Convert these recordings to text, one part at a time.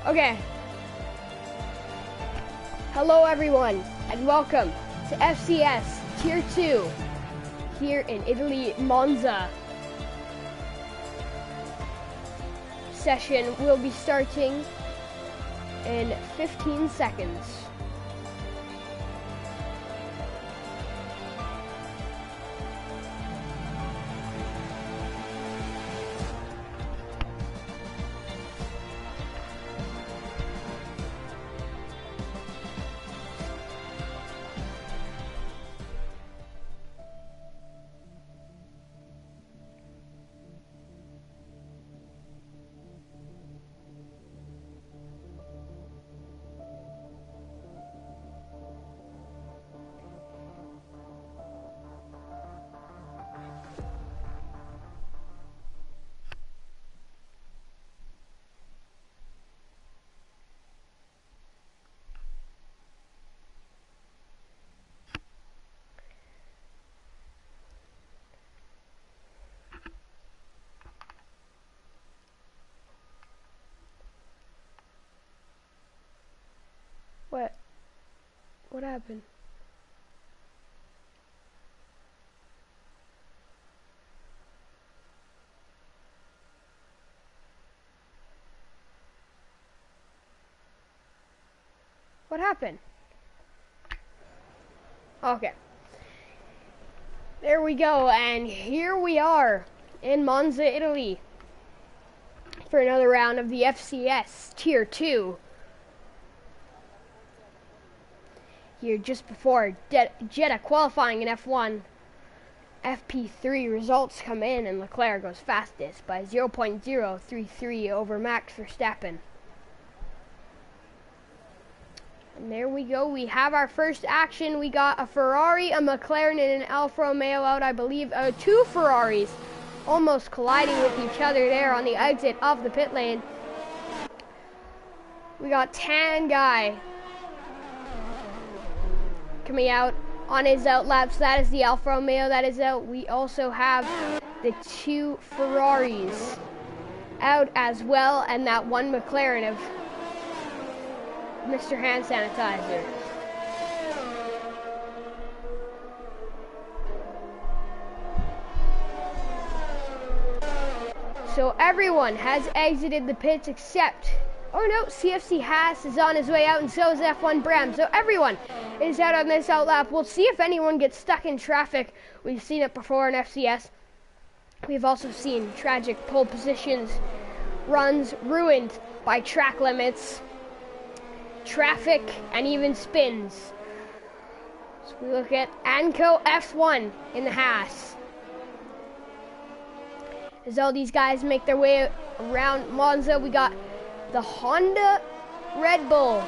Okay. Hello everyone, and welcome to FCS Tier 2 here in Italy, Monza. Session will be starting in 15 seconds. What happened? What happened? Okay. There we go, and here we are in Monza, Italy for another round of the FCS Tier 2. Here just before Jeddah qualifying in F1, FP3 results come in and Leclerc goes fastest by 0.033 over Max Verstappen. And there we go, we have our first action. We got a Ferrari, a McLaren, and an Alfa Romeo out, I believe. Two Ferraris almost colliding with each other there on the exit of the pit lane. We got Tan Guy coming out on his out laps. That is the Alfa Romeo that is out. We also have the two Ferraris out as well, and that one McLaren of Mr. Hand Sanitizer. So everyone has exited the pits except, oh no, CFC Haas is on his way out, and so is F1 Bram. So everyone is out on this out lap. We'll see if anyone gets stuck in traffic. We've seen it before in FCS. We've also seen tragic pole positions, runs ruined by track limits, traffic, and even spins. So we look at Anco F1 in the Haas. As all these guys make their way around Monza, we got the Honda Red Bull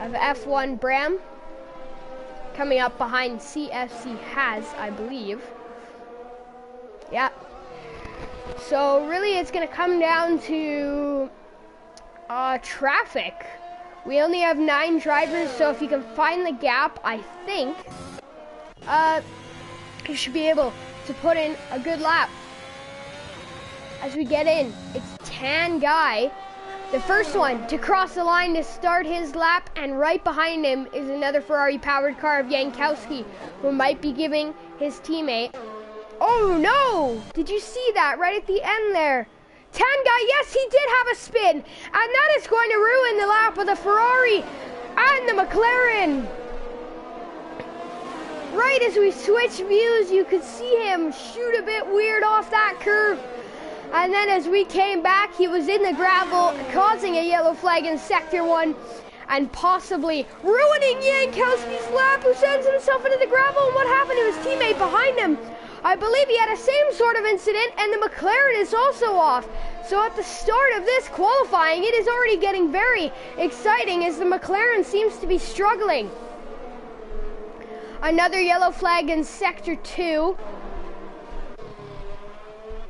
of F1 Bram coming up behind CFC Haas, I believe. Yeah. So really it's going to come down to traffic. We only have 9 drivers, so if you can find the gap, I think you should be able to put in a good lap. As we get in, it's Tan Guy, the first one to cross the line to start his lap, and right behind him is another Ferrari-powered car of Jankowski, who might be giving his teammate... Oh no! Did you see that right at the end there? Tan Guy, yes, he did have a spin, and that is going to ruin the lap of the Ferrari and the McLaren. Right as we switch views, you could see him shoot a bit weird off that curve. And then as we came back, he was in the gravel, causing a yellow flag in Sector 1, and possibly ruining Jankowski's lap, who sends himself into the gravel. And what happened to his teammate behind him? I believe he had the same sort of incident, and the McLaren is also off. So at the start of this qualifying, it is already getting very exciting as the McLaren seems to be struggling. Another yellow flag in Sector 2.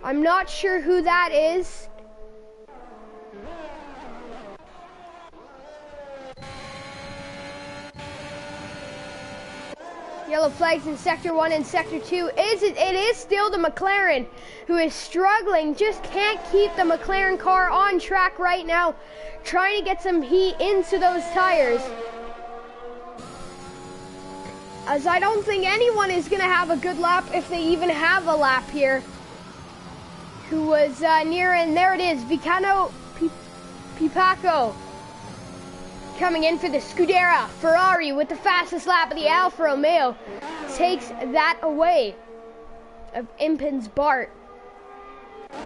I'm not sure who that is. yellow flags in Sector 1 and Sector 2. It is still the McLaren who is struggling, just can't keep the McLaren car on track right now, trying to get some heat into those tires. As I don't think anyone is going to have a good lap, if they even have a lap here, who was near, and there it is, Vicano Pipaco coming in for the Scuderia Ferrari with the fastest lap of the Alfa Romeo, takes that away of Impens Bart.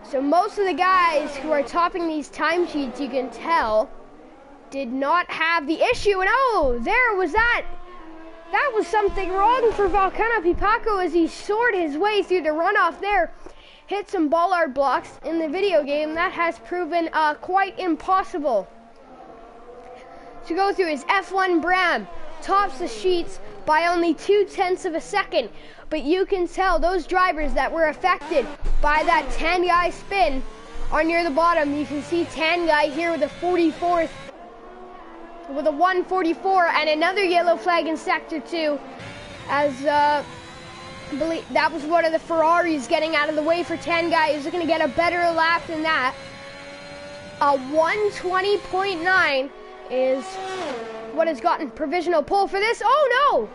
So most of the guys who are topping these timesheets, you can tell, did not have the issue. And oh, there was that. That was something wrong for Volcano Pipaco as he soared his way through the runoff there. Hit some bollard blocks in the video game. That has proven quite impossible. To go through his F1 Bram, tops the sheets by only 0.2 of a second. But you can tell those drivers that were affected by that Tanguy spin are near the bottom. You can see Tanguy here with a 44th, with a 144, and another yellow flag in Sector 2, as I believe that was one of the Ferraris getting out of the way for Tanguy. He's looking to get a better lap than that. A 120.9 is what has gotten provisional pole for this. Oh no!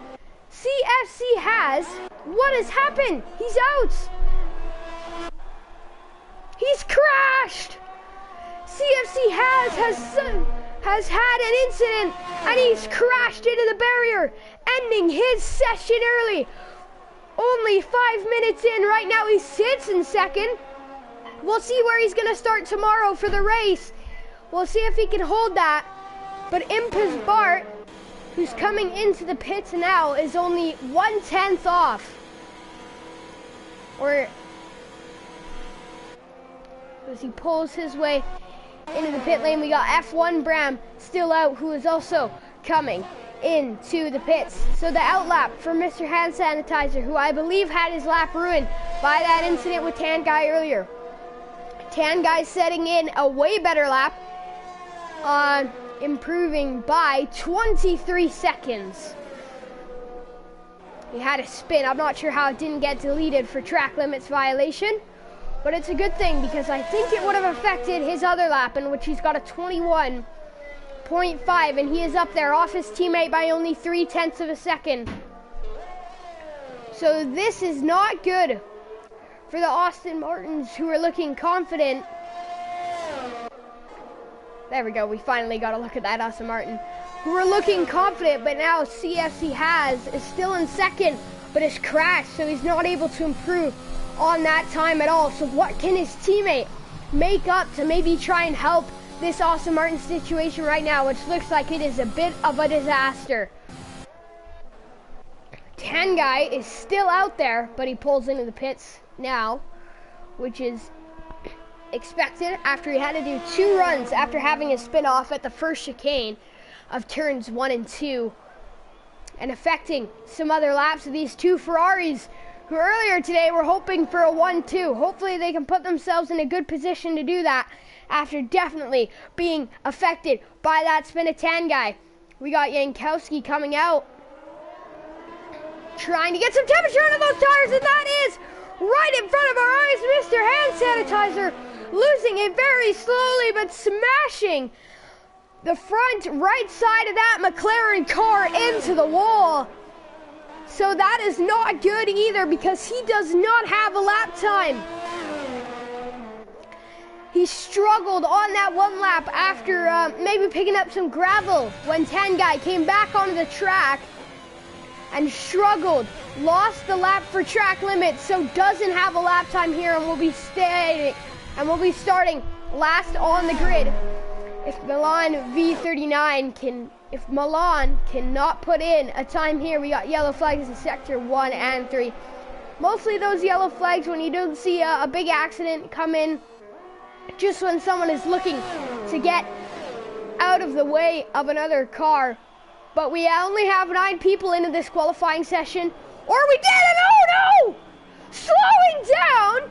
CFC has, what has happened? He's out! He's crashed! CFC has had an incident, and he's crashed into the barrier, ending his session early. Only 5 minutes in right now, he sits in second. We'll see where he's gonna start tomorrow for the race. We'll see if he can hold that. But Impes Bart, who's coming into the pits now, is only 1/10 off. Or as he pulls his way into the pit lane, we got F1 Bram still out, who is also coming into the pits. So the outlap for Mr. Hand Sanitizer, who I believe had his lap ruined by that incident with Tanguy earlier. Tanguy setting in a way better lap, improving by 23 seconds. He had a spin. I'm not sure how it didn't get deleted for track limits violation, but it's a good thing because I think it would have affected his other lap, in which he's got a 21.5, and he is up there off his teammate by only 0.3 of a second. So this is not good for the Aston Martins, who are looking confident. There we go, we finally got a look at that Aston Martin, who are looking confident, but now CFC is still in second, but has crashed, so he's not able to improve on that time at all. So what can his teammate make up to maybe try and help this Aston Martin situation right now, which looks like it is a bit of a disaster. Tanguy is still out there, but he pulls into the pits now, which is expected after he had to do 2 runs after having a spin off at the first chicane of turns 1 and 2, and affecting some other laps of these 2 Ferraris, who earlier today were hoping for a 1-2. Hopefully they can put themselves in a good position to do that after definitely being affected by that spin of Tanguy. We got Jankowski coming out, trying to get some temperature into those tires, and that is right in front of our eyes. Mr. Hand Sanitizer losing it very slowly, but smashing the front right side of that McLaren car into the wall. So that is not good either, because he does not have a lap time. He struggled on that 1 lap after maybe picking up some gravel when Tanguy came back onto the track, and struggled, lost the lap for track limits, so doesn't have a lap time here, and will be starting last on the grid. If Milan V39 if Milan cannot put in a time here, we got yellow flags in Sector 1 and 3. Mostly those yellow flags when you don't see a big accident come in, just when someone is looking to get out of the way of another car. But we only have 9 people into this qualifying session. Or we did, and oh no! Slowing down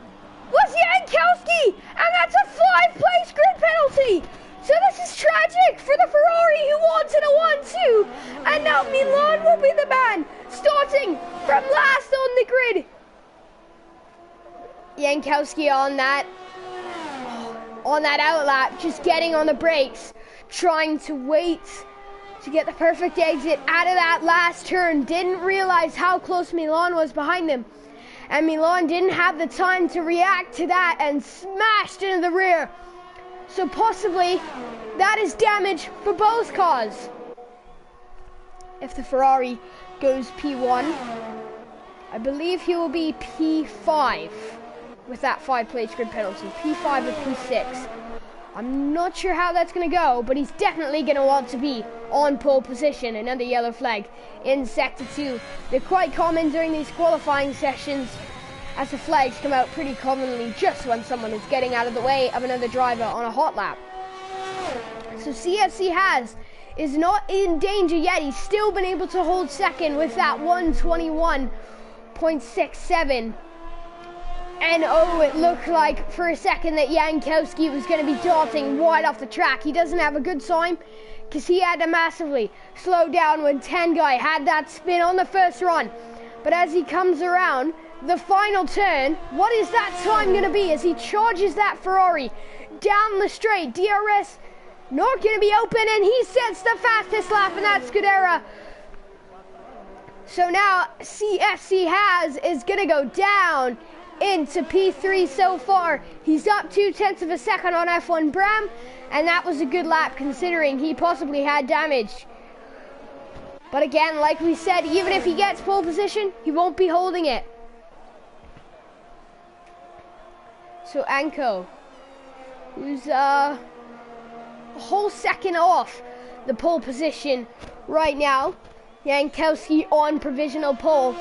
was Jankowski, and that's a 5-place grid penalty. So this is tragic for the Ferrari, who wanted a 1-2, and now Milan will be the man starting from last on the grid. Jankowski on that outlap, just getting on the brakes, trying to wait to get the perfect exit out of that last turn. Didn't realize how close Milan was behind him, and Milan didn't have the time to react to that and smashed into the rear. So possibly that is damage for both cars. If the Ferrari goes P1, I believe he will be P5 with that 5-plate grid penalty, P5 or P6. I'm not sure how that's going to go, but he's definitely going to want to be on pole position. Another yellow flag in Sector 2. They're quite common during these qualifying sessions, as the flags come out pretty commonly just when someone is getting out of the way of another driver on a hot lap. So CFC is not in danger yet. He's still been able to hold second with that 1:21.67. And oh, it looked like for a second that Jankowski was going to be darting wide off the track. He doesn't have a good time because he had to massively slow down when 10 guy had that spin on the first run. But as he comes around the final turn, what is that time going to be as he charges that Ferrari down the straight? DRS not going to be open, and he sets the fastest lap, and that's Scudera. So now CFC is going to go down into P3 so far. He's up 0.2 of a second on F1 Bram, and that was a good lap considering he possibly had damage. But again, like we said, even if he gets pole position, he won't be holding it. So Anko, who's a whole second off the pole position right now. Jankowski on provisional pole.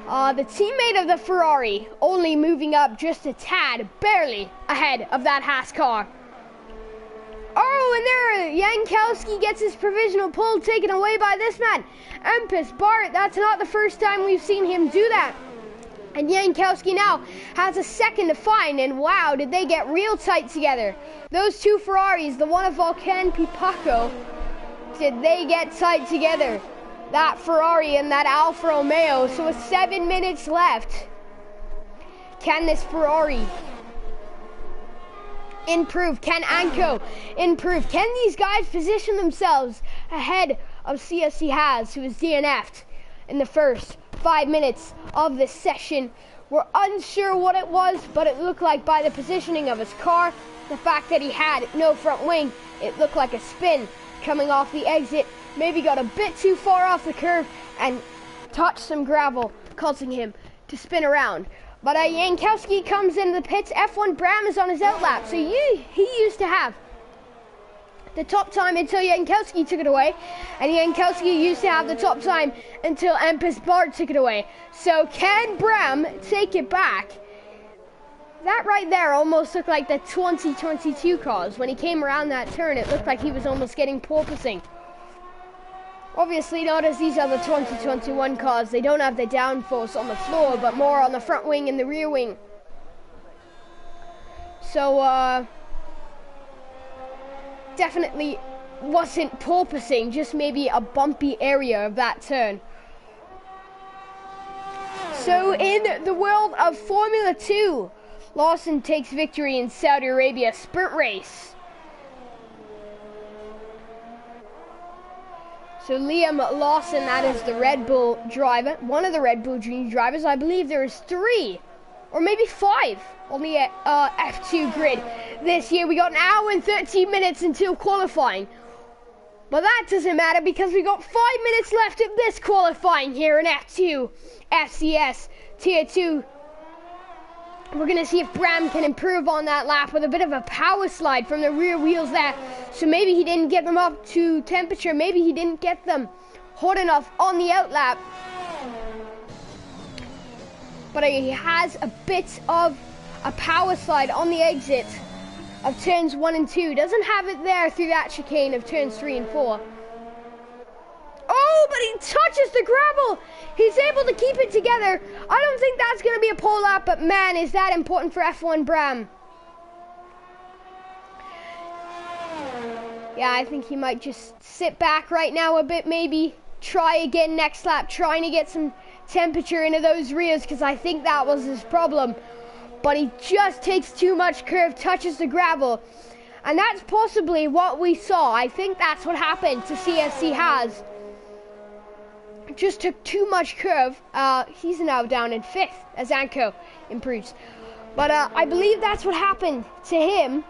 The teammate of the Ferrari only moving up just a tad, barely ahead of that Haas car. Oh, and there Jankowski gets his provisional pole taken away by this man, Empus Bart. That's not the first time we've seen him do that. And Jankowski now has a second to find, and wow, did they get real tight together. Those two Ferraris, the one of Volcan Pipaco, did they get tight together. That Ferrari and that Alfa Romeo. So with 7 minutes left, can this Ferrari improve? Can Anko improve? Can these guys position themselves ahead of CSC Haas, who is DNF'd in the first 5 minutes of this session? We're unsure what it was, but it looked like by the positioning of his car, the fact that he had no front wing, it looked like a spin coming off the exit. Maybe got a bit too far off the curve and touched some gravel, causing him to spin around. But Jankowski comes into the pits. F1 Bram is on his outlap, so he used to have the top time until Jankowski took it away, and Jankowski used to have the top time until Empus Bart took it away. So can Bram take it back? That right there almost looked like the 2022 cars. When he came around that turn, it looked like he was almost getting porpoising. Obviously not as these other 2021 cars. They don't have the downforce on the floor, but more on the front wing and the rear wing. So, definitely wasn't porpoising, just maybe a bumpy area of that turn. So in the world of Formula 2, Lawson takes victory in Saudi Arabia sprint race. So Liam Lawson, that is the Red Bull driver, one of the Red Bull Dream drivers. I believe there is 3 or maybe 5 on the F2 grid this year. We got an hour and 13 minutes until qualifying. But that doesn't matter because we got 5 minutes left of this qualifying here in F2 FCS Tier 2. We're going to see if Bram can improve on that lap with a bit of a power slide from the rear wheels there. So maybe he didn't get them up to temperature. Maybe he didn't get them hot enough on the outlap. But he has a bit of a power slide on the exit of turns 1 and 2. Doesn't have it there through that chicane of turns 3 and 4. Oh, but he touches the gravel. He's able to keep it together. I don't think that's going to be a pole lap, but man, is that important for F1 Bram. Yeah, I think he might just sit back right now a bit, maybe try again next lap, trying to get some temperature into those rears, because I think that was his problem. But he just takes too much curve, touches the gravel. And that's possibly what we saw. I think that's what happened to CFC Has. Just took too much curve. He's now down in 5th as Anko improves. But I believe that's what happened to him.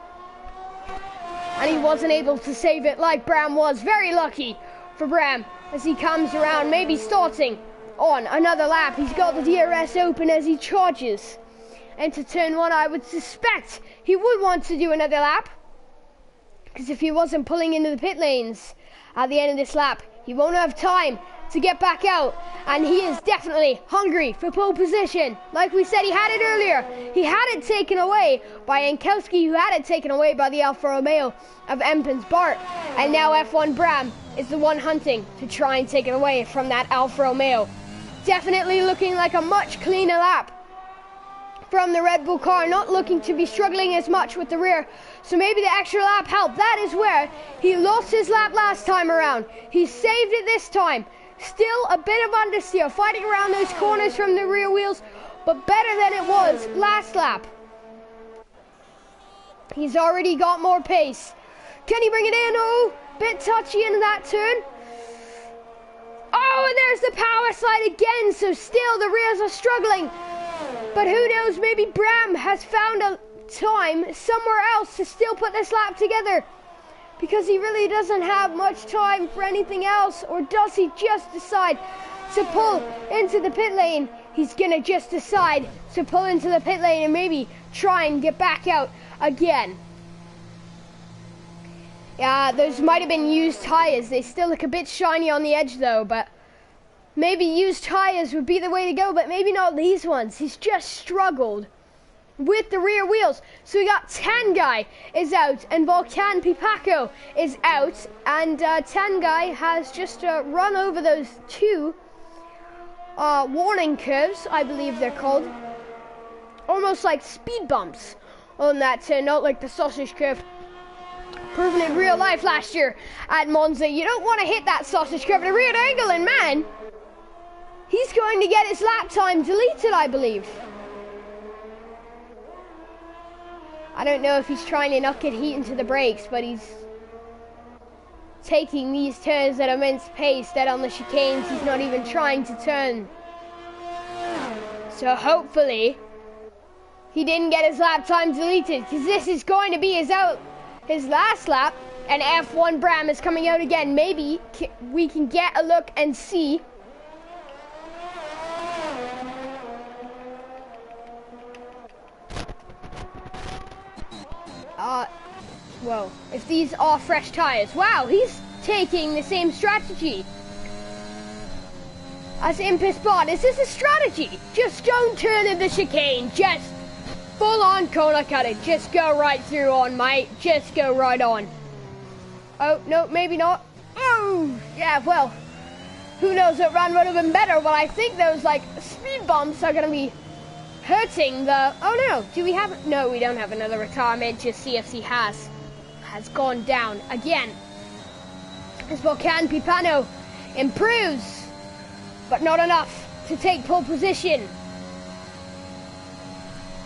And he wasn't able to save it like Bram was. Very lucky for Bram as he comes around, maybe starting on another lap. He's got the DRS open as he charges into turn 1. I would suspect he would want to do another lap, because if he wasn't pulling into the pit lanes at the end of this lap, he won't have time to get back out. And he is definitely hungry for pole position. Like we said, he had it earlier. He had it taken away by Jankowski, who had it taken away by the Alfa Romeo of Empens Bart. And now F1 Bram is the one hunting to try and take it away from that Alfa Romeo. Definitely looking like a much cleaner lap from the Red Bull car, not looking to be struggling as much with the rear. So maybe the extra lap helped. That is where he lost his lap last time around. He saved it this time. Still a bit of understeer, fighting around those corners from the rear wheels, but better than it was last lap. He's already got more pace. Can he bring it in? Oh, bit touchy into that turn. Oh, and there's the power slide again, so still the rears are struggling. But who knows, maybe Bram has found a time somewhere else to still put this lap together, because he really doesn't have much time for anything else. Or does he just decide to pull into the pit lane? He's gonna just decide to pull into the pit lane and maybe try and get back out again. Yeah, those might have been used tires. They still look a bit shiny on the edge though, but maybe used tires would be the way to go, but maybe not these ones. He's just struggled with the rear wheels. So we got Tanguy is out and Volkan Pipaco is out, and Tanguy has just run over those two warning curves, I believe they're called. Almost like speed bumps on that turn, not like the sausage curve. Proven in real life last year at Monza. You don't want to hit that sausage curve at a rear angle, and man, he's going to get his lap time deleted, I believe. I don't know if he's trying to not get heat into the brakes, but he's taking these turns at immense pace that on the chicanes he's not even trying to turn. So hopefully he didn't get his lap time deleted, because this is going to be his last lap, and F1 Bram is coming out again. Maybe we can get a look and see. Whoa, if these are fresh tires. Wow, he's taking the same strategy as Impus Bot. Is this a strategy? Just don't turn in the chicane. Just full on corner cut it. Just go right through on, mate. Just go right on. Oh, no, maybe not. Oh, yeah, well, who knows what round would have been better, but I think those, like, speed bumps are going to be hurting the... Oh, no, do we have... No, we don't have another retirement, just CFC has gone down again. As Volkan Pipano improves, but not enough to take pole position.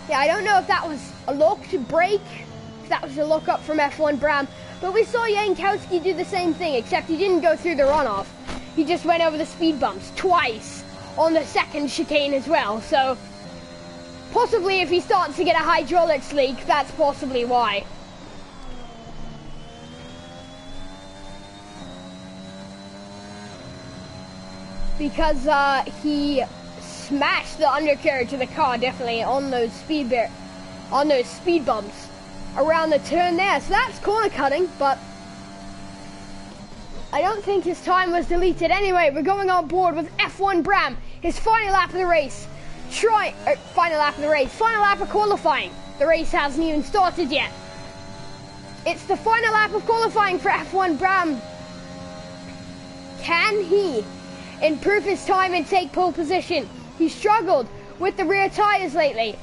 Yeah, I don't know if that was a lock to brake, if that was a lock up from F1 Bram, but we saw Jankowski do the same thing, except he didn't go through the runoff. He just went over the speed bumps twice on the second chicane as well, so possibly if he starts to get a hydraulics leak, that's possibly why. Because he smashed the undercarriage of the car definitely on those speed bumps around the turn there. So that's corner cutting, but I don't think his time was deleted. Anyway, we're going on board with F1 Bram. His final lap of the race. Final lap of qualifying. The race hasn't even started yet. It's the final lap of qualifying for F1 Bram. Can he improve his time and take pole position? He struggled with the rear tires lately,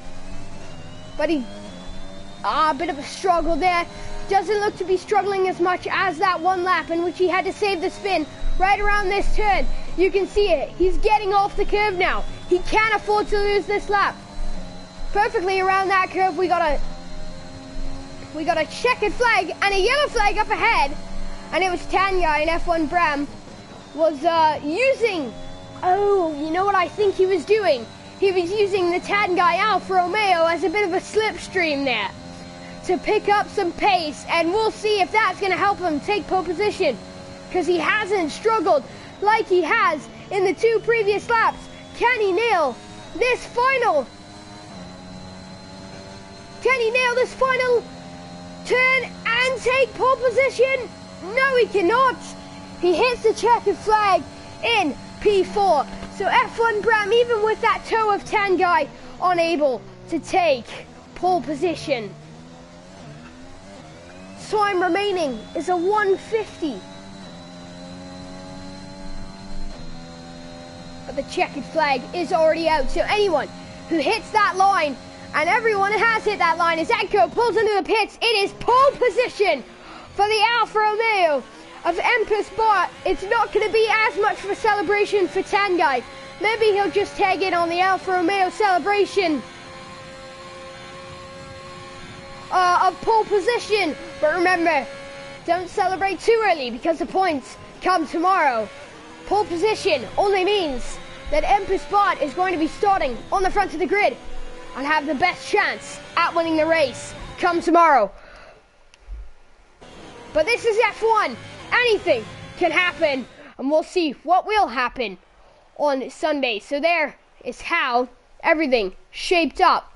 but a bit of a struggle there. Doesn't look to be struggling as much as that one lap in which he had to save the spin right around this turn. You can see it. He's getting off the curve now. He can't afford to lose this lap. Perfectly around that curve, we got a checkered flag and a yellow flag up ahead. And it was Tanya in F1 Bram was using, oh, you know what I think he was doing? He was using the Tan guy Alfa Romeo as a bit of a slipstream there to pick up some pace, and we'll see if that's going to help him take pole position, because he hasn't struggled like he has in the 2 previous laps. Can he nail this final? Can he nail this final turn and take pole position? No, he cannot. He hits the checkered flag in P4. So F1 Bram, even with that toe of Tan guy, unable to take pole position. Time remaining is a 1:50. But the checkered flag is already out. So anyone who hits that line, and everyone has hit that line, as Echo pulls into the pits, it is pole position for the Alfa Romeo of Empus Bart. It's not going to be as much of a celebration for Tan guy. Maybe he'll just tag in on the Alfa Romeo celebration of pole position. But remember, don't celebrate too early, because the points come tomorrow. Pole position only means that Empus Bart is going to be starting on the front of the grid and have the best chance at winning the race come tomorrow. But this is F1. Anything can happen, and we'll see what will happen on Sunday. So there is how everything shaped up.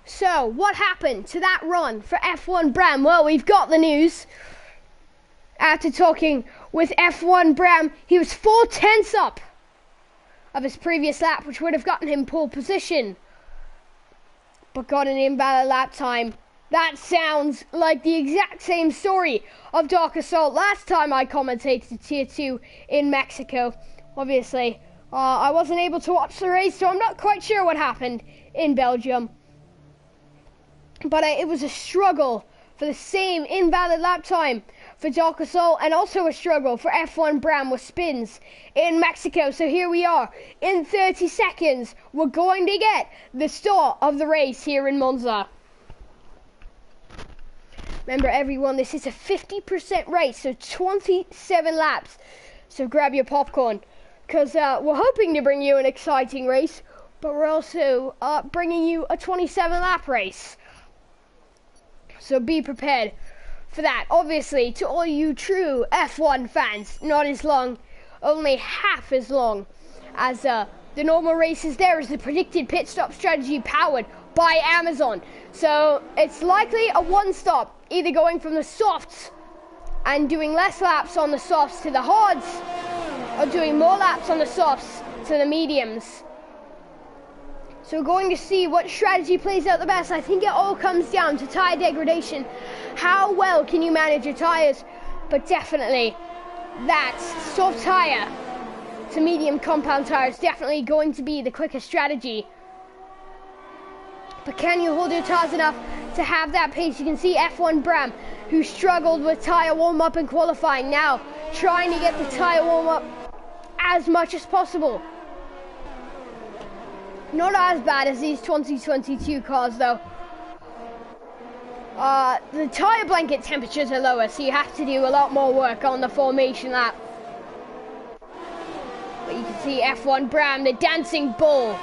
So what happened to that run for F1 Bram? Well, we've got the news. After talking with F1 Bram, he was 4/10 up of his previous lap, which would have gotten him pole position, but got an invalid lap time. That sounds like the exact same story of Dark Assault last time I commentated Tier 2 in Mexico. Obviously, I wasn't able to watch the race, so I'm not quite sure what happened in Belgium. But it was a struggle for the same invalid lap time for Dark Assault, and also a struggle for F1 Bram with spins in Mexico. So here we are. In 30 seconds, we're going to get the start of the race here in Monza. Remember, everyone, this is a 50% race, so 27 laps. So grab your popcorn, because we're hoping to bring you an exciting race, but we're also bringing you a 27-lap race. So be prepared for that. Obviously, to all you true F1 fans, not as long, only half as long as the normal races. There is the predicted pit stop strategy powered by Amazon. So it's likely a one-stop, either going from the softs and doing less laps on the softs to the hards, or doing more laps on the softs to the mediums. So we're going to see what strategy plays out the best. I think it all comes down to tyre degradation. How well can you manage your tyres? But definitely that soft tyre to medium compound tyre is definitely going to be the quickest strategy. But can you hold your tyres enough to have that pace? You can see F1 Bram, who struggled with tyre warm-up and qualifying, now trying to get the tyre warm-up as much as possible. Not as bad as these 2022 cars, though. The tyre blanket temperatures are lower, so you have to do a lot more work on the formation lap. But you can see F1 Bram, the dancing bull,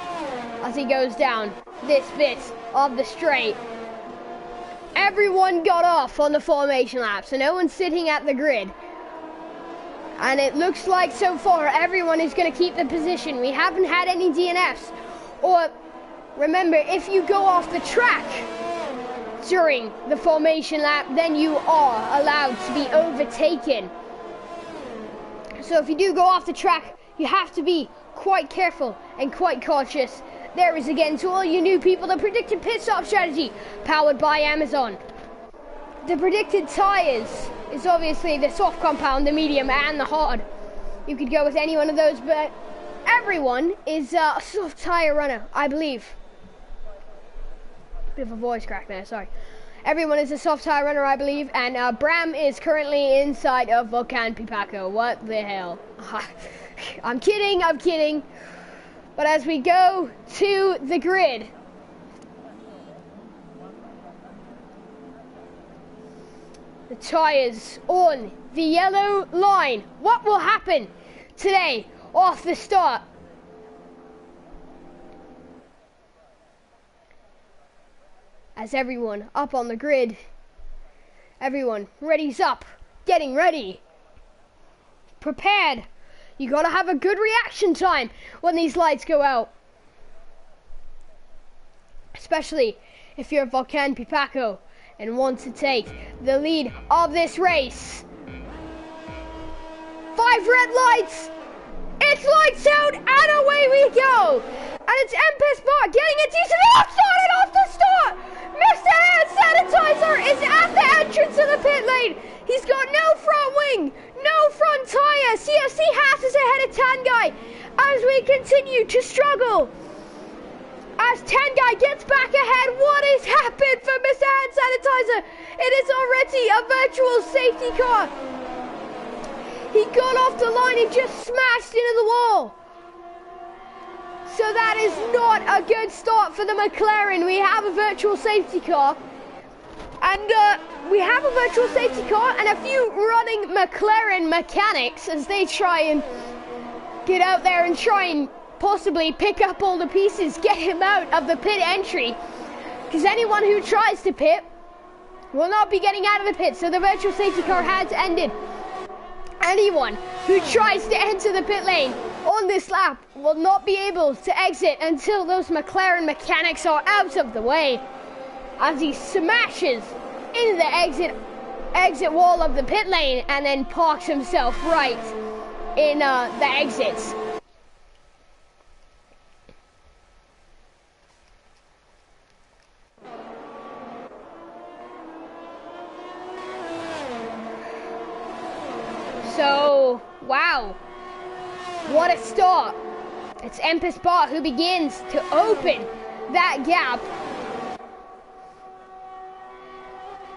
as he goes down this bit of the straight. Everyone got off on the formation lap, so no one's sitting at the grid. And it looks like so far everyone is going to keep the position. We haven't had any DNFs. Or, remember, if you go off the track during the formation lap, then you are allowed to be overtaken. So if you do go off the track, you have to be quite careful and quite cautious. There is, again, to all you new people, the predicted pit stop strategy, powered by Amazon. The predicted tyres is obviously the soft compound, the medium, and the hard. You could go with any one of those, but everyone is a soft tyre runner, I believe. Bit of a voice crack there, sorry. Everyone is a soft tire runner, I believe, and Bram is currently inside of Volcan Pipaco. What the hell? I'm kidding. But as we go to the grid, the tires on the yellow line. What will happen today off the start? As everyone up on the grid, everyone ready's up, getting ready, prepared. You gotta have a good reaction time when these lights go out, especially if you're Volcan Pipaco and want to take the lead of this race. 5 red lights, it's lights out, and away we go. And it's Empest Bot getting a decent started off the start. Mr. Hand Sanitizer is at the entrance of the pit lane. He's got no front wing, no front tire. CFC Haas is ahead of Tanguy as we continue to struggle. As Tanguy gets back ahead, what has happened for Mr. Hand Sanitizer? It is already a virtual safety car. He got off the line and just smashed into the wall. So that is not a good start for the McLaren. We have a virtual safety car. And a few running McLaren mechanics as they try and get out there and try and possibly pick up all the pieces, get him out of the pit entry. Because anyone who tries to pit will not be getting out of the pit. So the virtual safety car has ended. Anyone who tries to enter the pit lane on this lap will not be able to exit until those McLaren mechanics are out of the way, as he smashes into the exit wall of the pit lane and then parks himself right in the exits. So, wow, what a start. It's Empest Bot who begins to open that gap.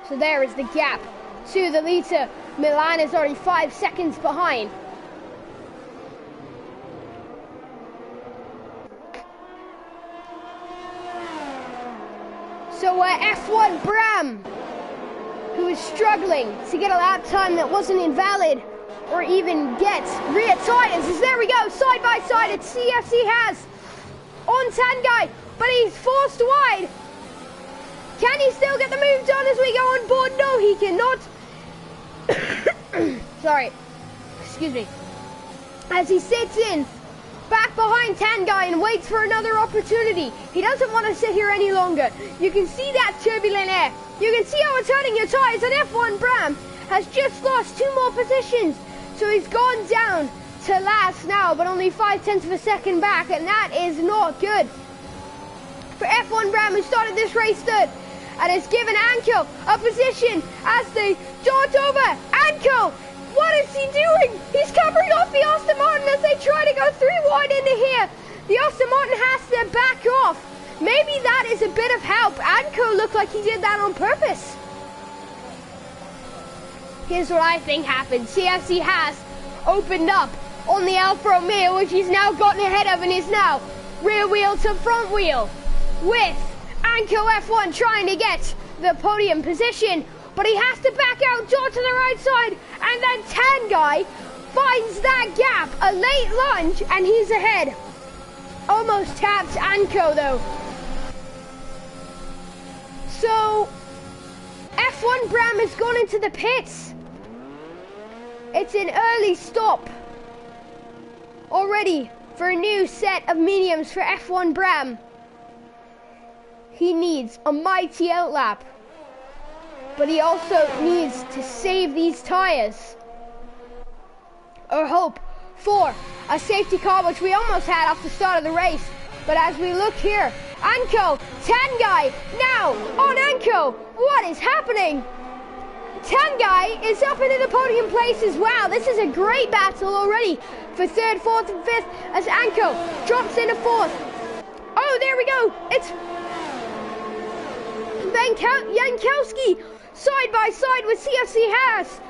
So there is the gap to the leader. Milan is already 5 seconds behind. So F1 Bram, who is struggling to get a lap time that wasn't invalid, or even gets rear tires, as there we go, side by side, it's CFC Haas on Tanguy, but he's forced wide. Can he still get the move done as we go on board? No, he cannot. Sorry, excuse me. As he sits in back behind Tanguy and waits for another opportunity. He doesn't want to sit here any longer. You can see that turbulent air. You can see how it's hurting your tires, and F1 Bram has just lost 2 more positions. So he's gone down to last now, but only 0.5 of a second back, and that is not good for F1 Bram, who started this race third, and has given Anko a position as they dart over. Anko, what is he doing? He's covering off the Aston Martin as they try to go 3 wide into here. The Aston Martin has to back off. Maybe that is a bit of help. Anko looked like he did that on purpose. Here's what I think happened. CFC has opened up on the Alfa Romeo, which he's now gotten ahead of, and is now rear wheel to front wheel, with Anko F1 trying to get the podium position, but he has to back out, dart to the right side, and then Tanguy finds that gap, a late lunge, and he's ahead. Almost taps Anko though. So F1 Bram has gone into the pits. It's an early stop already for a new set of mediums for F1 Bram. He needs a mighty outlap, but he also needs to save these tires or hope for a safety car, which we almost had off the start of the race. But as we look here, Anko, Tanguy now on Anko. What is happening? Tanguy is up into the podium places. Wow, this is a great battle already for 3rd, 4th, and 5th as Anko drops into 4th. Oh, there we go. It's Jankowski side by side with CFC Haas,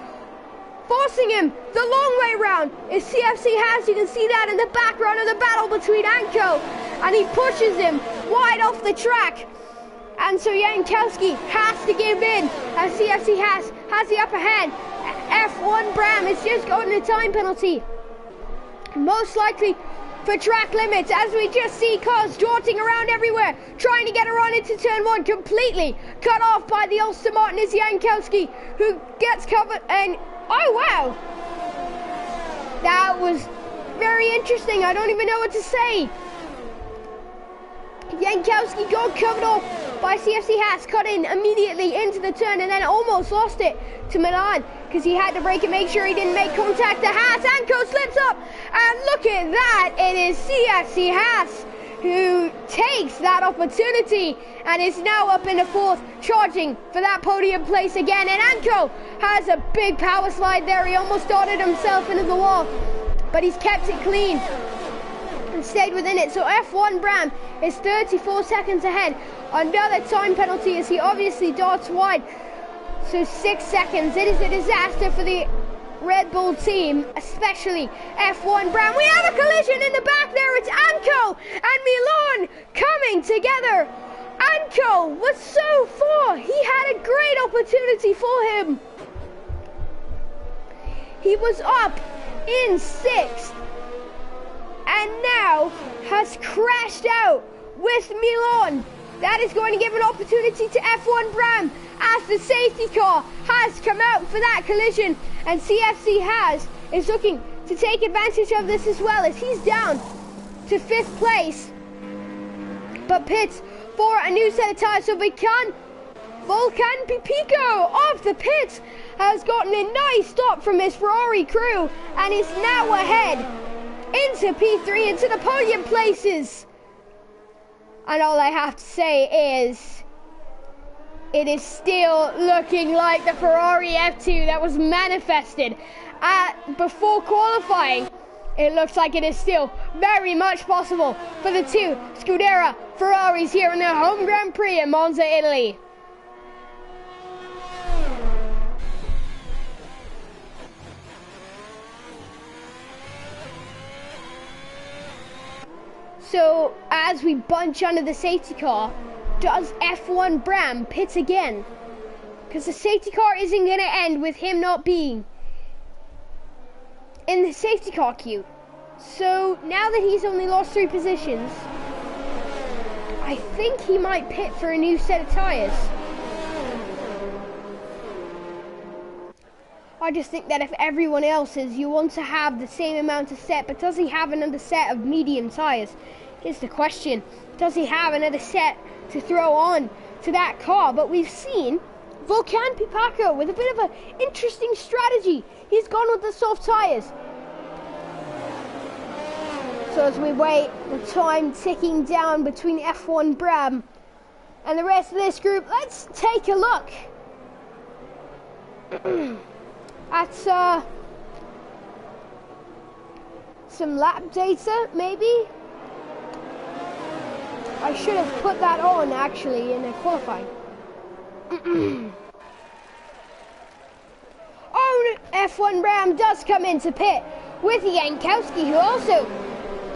forcing him the long way round is CFC Haas. You can see that in the background of the battle between Anko, and he pushes him wide off the track. And so Jankowski has to give in as CFC Haas has the upper hand. F1 Bram is just gotten a time penalty, most likely for track limits, as we just see cars darting around everywhere, trying to get around into turn one, completely cut off by the Ulster Martin is Jankowski, who gets covered, and oh wow, that was very interesting. I don't even know what to say. Jankowski got covered off by CFC Haas, cut in immediately into the turn, and then almost lost it to Milan because he had to brake and make sure he didn't make contact. The Haas, Anko slips up, and look at that, it is CFC Haas who takes that opportunity and is now up in the fourth, charging for that podium place again. And Anko has a big power slide there. He almost darted himself into the wall, but he's kept it clean and stayed within it. So F1 Bram is 34 seconds ahead. Another time penalty as he obviously darts wide. So 6 seconds. It is a disaster for the Red Bull team, especially F1 Bram. We have a collision in the back there. It's Anko and Milan coming together. Anko was so far. He had a great opportunity for him. He was up in sixth and now has crashed out with Milan. That is going to give an opportunity to F1 Bram as the safety car has come out for that collision, and CFC Haas is looking to take advantage of this as well, as he's down to 5th place but pits for a new set of tires. So Volkan Pipico off the pits has gotten a nice stop from his Ferrari crew and is now ahead into P3, into the podium places. And all I have to say is, it is still looking like the Ferrari F2 that was manifested before qualifying. It looks like it is still very much possible for the two Scuderia Ferraris here in their home Grand Prix in Monza, Italy. So, as we bunch under the safety car, does F1 Bram pit again? Because the safety car isn't going to end with him not being in the safety car queue. So, now that he's only lost 3 positions, I think he might pit for a new set of tyres. I just think that if everyone else is, you want to have the same amount of set, but does he have another set of medium tyres? Here's the question. Does he have another set to throw on to that car? But we've seen Volkan Pipico with a bit of an interesting strategy. He's gone with the soft tyres. So as we wait, the time ticking down between F1 Bram and the rest of this group, let's take a look at some lap data, maybe. I should have put that on actually in the qualifying. Oh, F1 Bram does come into pit with Jankowski, who also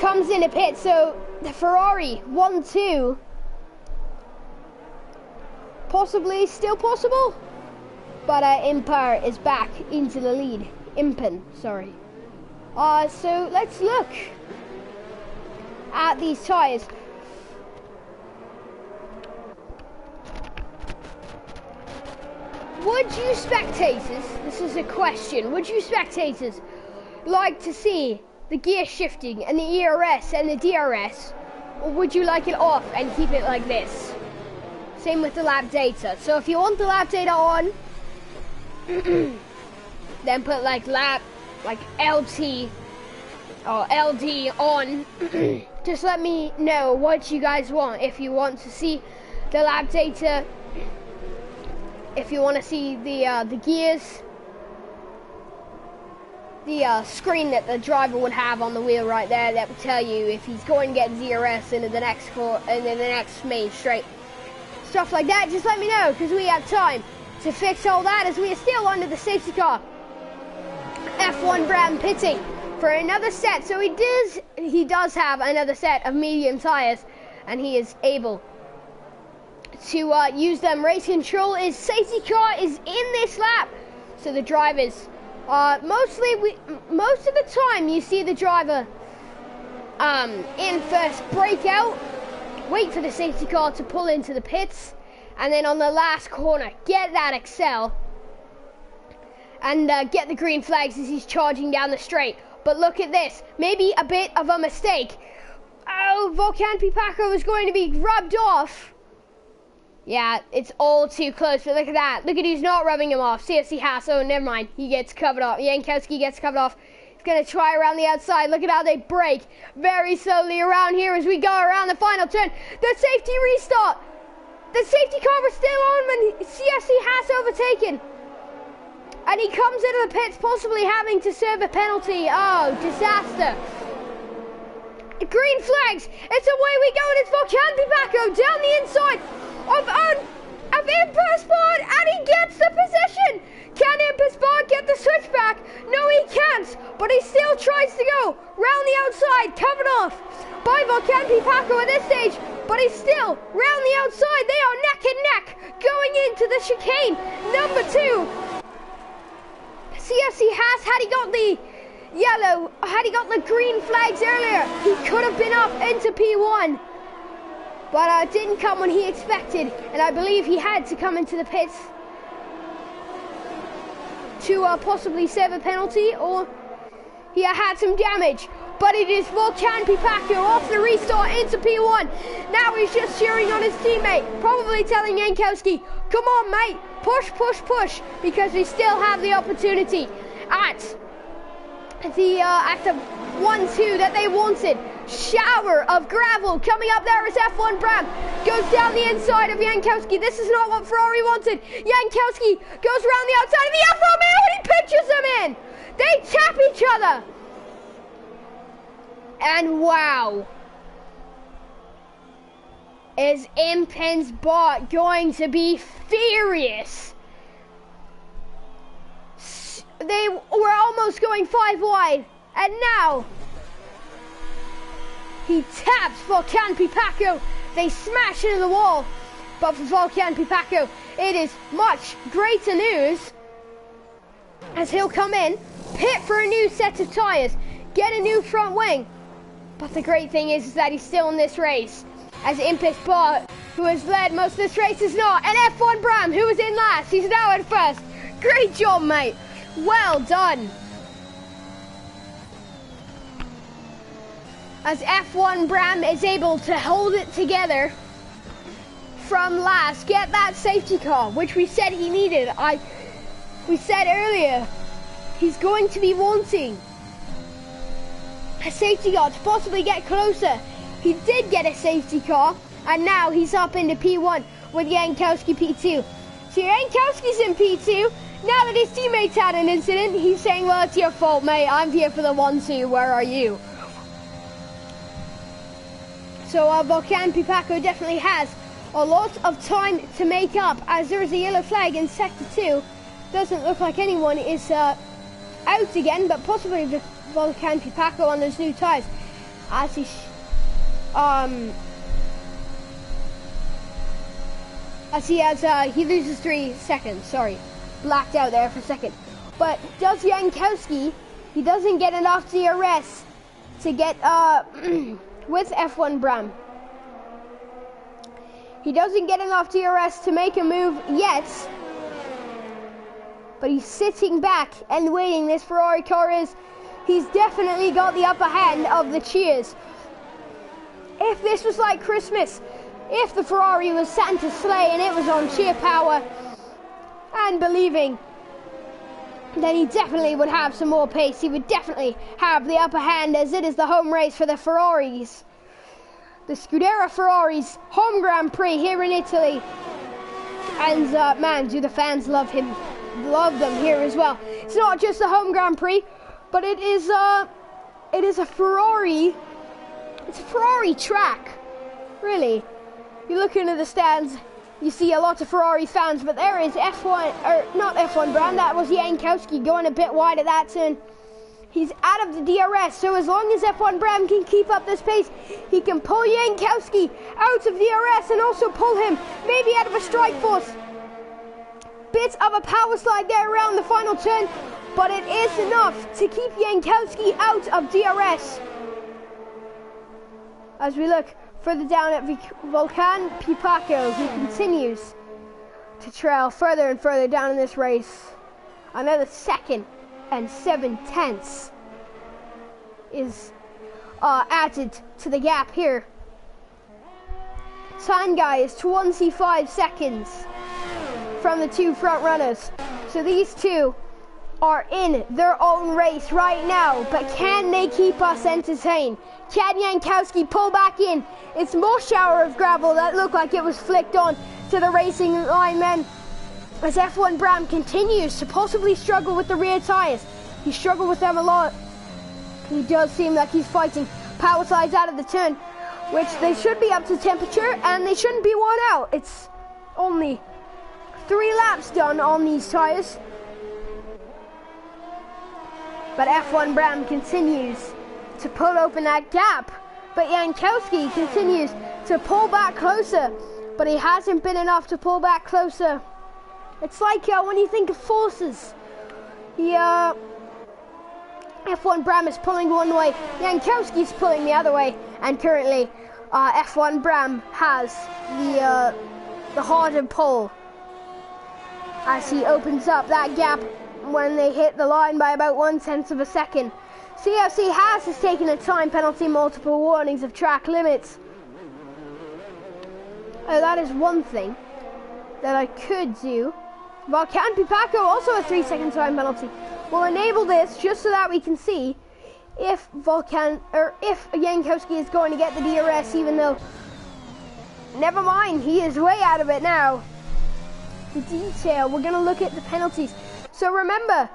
comes into pit. So the Ferrari 1-2 possibly still possible, but Impar is back into the lead. Impen, sorry. So let's look at these tyres. Would you spectators, this is a question, would you spectators like to see the gear shifting and the ERS and the DRS, or would you like it off and keep it like this? Same with the lap data. So if you want the lap data on, then put like LT or LD on. Just let me know what you guys want. If you want to see the lap data, if you want to see the gears, the screen that the driver would have on the wheel right there that would tell you if he's going to get DRS into the next main straight. stuff like that, just let me know, because we have time to fix all that as we are still under the safety car. F1 Bram pitting for another set, so he does have another set of medium tires, and he is able to use them. Race control is safety car is in this lap, so the drivers most of the time you see the driver in first, break out, wait for the safety car to pull into the pits, and then on the last corner get that excel and get the green flags as he's charging down the straight. But look at this, maybe a bit of a mistake. Oh, Volkan Pipako is going to be rubbed off. Yeah, it's all too close, but look at that. Look at who's not rubbing him off. CFC Haas, oh, never mind. He gets covered off. Jankowski gets covered off. He's going to try around the outside. Look at how they brake very slowly around here as we go around the final turn. The safety restart. The safety car was still on when CFC Haas overtaken. And he comes into the pits, possibly having to serve a penalty. Oh, disaster. Green flags. It's away we go, and it's Volkan Pipako down the inside of Impersport, and he gets the position. Can Impersport get the switchback? No, he can't, but he still tries to go round the outside, covered off by Volkan Pipako at this stage, but he's still round the outside. They are neck and neck going into the chicane number 2. CFC Haas, had he got the yellow, had he got the green flags earlier, he could have been up into P1. But it didn't come when he expected, and I believe he had to come into the pits to possibly serve a penalty, or he had some damage. But it is Volkan Pipako off the restart into P1. Now he's just cheering on his teammate, probably telling Jankowski, come on mate, push, push, push, because we still have the opportunity at the 1-2 that they wanted. Shower of gravel coming up there as F1 Bram goes down the inside of Jankowski. This is not what Ferrari wanted. Jankowski goes around the outside of the Alfa Romeo and he pitches them in. They tap each other. And wow. Is Impen's bot going to be furious? They were almost going 5 wide, and now he taps Volkan Pipako. They smash into the wall, but for Volkan Pipako, it is much greater news as he'll come in, pit for a new set of tyres, get a new front wing. But the great thing is that he's still in this race, as Impis Bart, who has led most of this race, is not. And F1 Bram, who was in last, he's now in first. Great job, mate. Well done. As F1 Bram is able to hold it together from last, get that safety car, which we said he needed. We said earlier, he's going to be wanting a safety car to possibly get closer. He did get a safety car, and now he's up into P1 with Jankowski P2. So Jankowski's in P2. Now that his teammates had an incident, he's saying, well, it's your fault, mate. I'm here for the 1-2. Where are you? So Volkan Pipako definitely has a lot of time to make up, as there is a yellow flag in Sector 2. Doesn't look like anyone is out again, but possibly Volkan Pipako on those new tyres. As he loses 3 seconds, sorry. Blacked out there for a second. But does Jankowski, he doesn't get enough DRS to get with F1 Bram. He doesn't get enough DRS to make a move yet. But he's sitting back and waiting. This Ferrari car he's definitely got the upper hand of the cheers. If this was like Christmas, if the Ferrari was Santa's sleigh and it was on cheer power and believing, then he definitely would have some more pace. He would definitely have the upper hand, as it is the home race for the Ferraris. The Scuderia Ferraris home Grand Prix here in Italy. And man, do the fans love him, love them here as well. It's not just the home Grand Prix, but it is a Ferrari. It's a Ferrari track, really. You look into the stands, you see a lot of Ferrari fans, but there is F1, or not F1 Bram, that was Jankowski going a bit wide at that turn. He's out of the DRS, so as long as F1 Bram can keep up this pace, he can pull Jankowski out of DRS and also pull him maybe out of a strike force. Bit of a power slide there around the final turn, but it is enough to keep Jankowski out of DRS. As we look further down at Volkan Pipako, who continues to trail further and further down in this race. Another 2nd and 7/10 is added to the gap here. Tanguy is 25 seconds from the 2 front runners. So these 2 are in their own race right now, but can they keep us entertained? Can Jankowski pull back in? It's more shower of gravel that looked like it was flicked on to the racing linemen. As F1 Bram continues to possibly struggle with the rear tires. He struggled with them a lot. He does seem like he's fighting power slides out of the turn, which they should be up to temperature and they shouldn't be worn out. It's only 3 laps done on these tires. But F1 Bram continues to pull open that gap. But Jankowski continues to pull back closer, but he hasn't been enough to pull back closer. It's like when you think of forces, F1 Bram is pulling one way, Jankowski's pulling the other way, and currently F1 Bram has the harder pull as he opens up that gap when they hit the line by about 1/10 of a second. CFC has taken a time penalty, multiple warnings of track limits. Oh, that is one thing that I could do. Volkan Pipako also a 3-second time penalty. We'll enable this just so that we can see if Jankowski is going to get the DRS, even though, never mind, he is way out of it now. The detail, we're going to look at the penalties. So remember,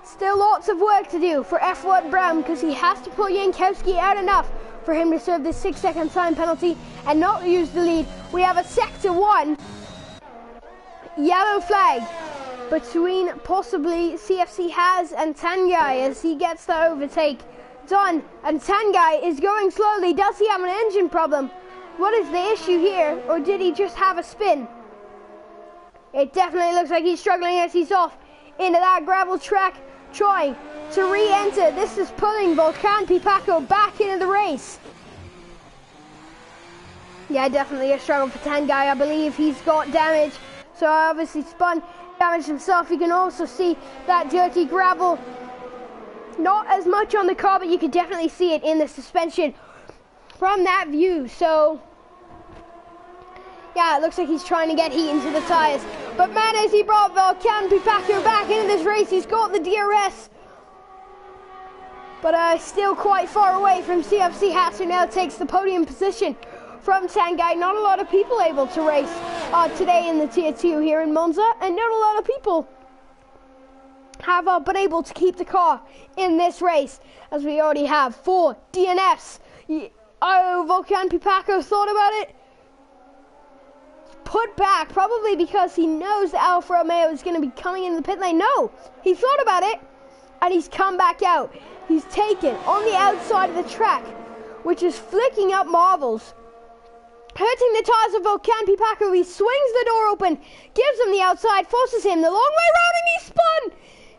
still lots of work to do for F1 Bram because he has to pull Jankowski out enough for him to serve this 6-second time penalty and not use the lead. We have a sector 1 yellow flag between possibly CFC Has and Tanguy as he gets the overtake done, and Tanguy is going slowly. Does he have an engine problem? What is the issue here, or did he just have a spin? It definitely looks like he's struggling as he's off into that gravel track, trying to re-enter. This is pulling Volkan Pipako back into the race. Yeah, definitely a struggle for Tanguy. I believe he's got damage, so obviously spun, damaged himself. You can also see that dirty gravel. Not as much on the car, but you can definitely see it in the suspension from that view. So yeah, it looks like he's trying to get heat into the tires. But man, as he brought Volkan Pipako back into this race, he's got the DRS. But still quite far away from CFC Has, who now takes the podium position from Tanguy. Not a lot of people able to race today in the Tier 2 here in Monza, and not a lot of people have been able to keep the car in this race, as we already have 4 DNFs. Oh, Volkan Pipako thought about it. Put back, probably because he knows that Alfa Romeo is going to be coming in the pit lane. No, he thought about it, and he's come back out. He's taken on the outside of the track, which is flicking up marbles, hurting the tires of Volkan Pipako. He swings the door open, gives him the outside, forces him the long way round, and he spun.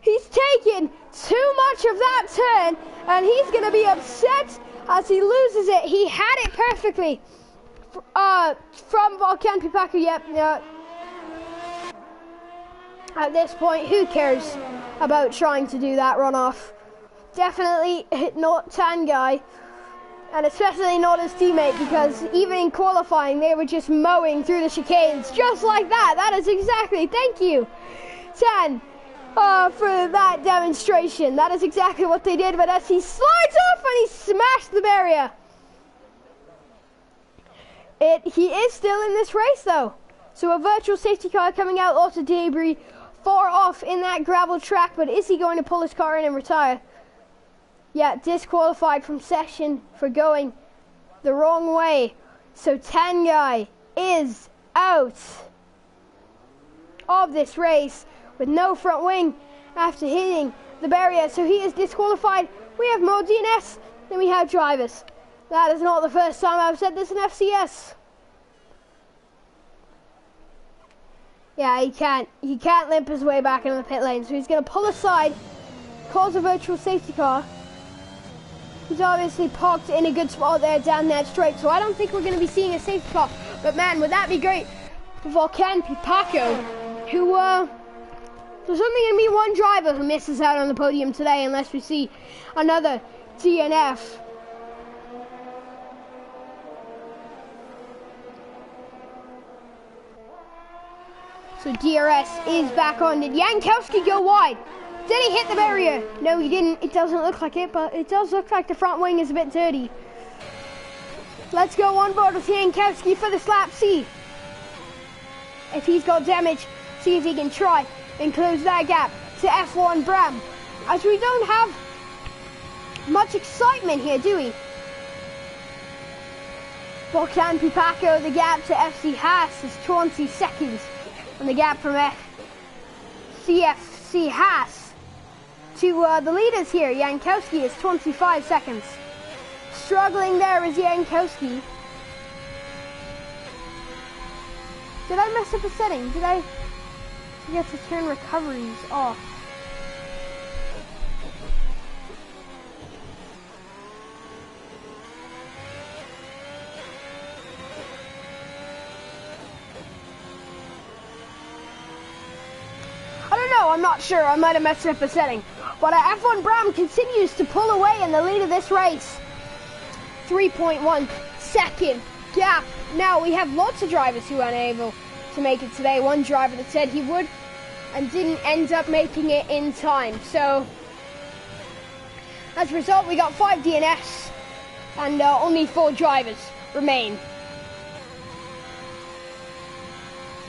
He's taken too much of that turn, and he's going to be upset as he loses it. He had it perfectly from Volkan Pipako. Yep. At this point, who cares about trying to do that runoff? Definitely not Tanguy, and especially not his teammate, because even in qualifying, they were just mowing through the chicanes just like that. That is exactly, thank you, Tan, for that demonstration. That is exactly what they did, but as he slides off and he smashed the barrier. He is still in this race though. So a virtual safety car coming out, lots of debris far off in that gravel track, but is he going to pull his car in and retire? Yeah, disqualified from session for going the wrong way. So Tanguy is out. of this race with no front wing after hitting the barrier. So he is disqualified. We have more DNS than we have drivers. That is not the first time I've said this in FCS. Yeah, he can't limp his way back into the pit lane, so he's going to pull aside, cause a virtual safety car. He's obviously parked in a good spot there down that straight, so I don't think we're going to be seeing a safety car. But man, would that be great for Volcan Pipaco, who, there's only going to be one driver who misses out on the podium today unless we see another DNF. So DRS is back on. Did Jankowski go wide? Did he hit the barrier? No, he didn't. It doesn't look like it, but it does look like the front wing is a bit dirty. Let's go on board with Jankowski for this lap. See if he's got damage. See if he can try and close that gap to F1 Bram. As we don't have much excitement here, do we? Volcan Pipaco, the gap to FC Haas is 20 seconds. And the gap from CFC Haas to the leaders here, Jankowski, is 25 seconds. Struggling there is Jankowski. Did I mess up a setting? Did I forget to turn recoveries off? I'm not sure, I might have messed up a setting. But F1 Bram continues to pull away in the lead of this race. 3.1 second gap. Now we have lots of drivers who are unable to make it today. One driver that said he would and didn't end up making it in time. So as a result, we got 5 DNFs and only 4 drivers remain.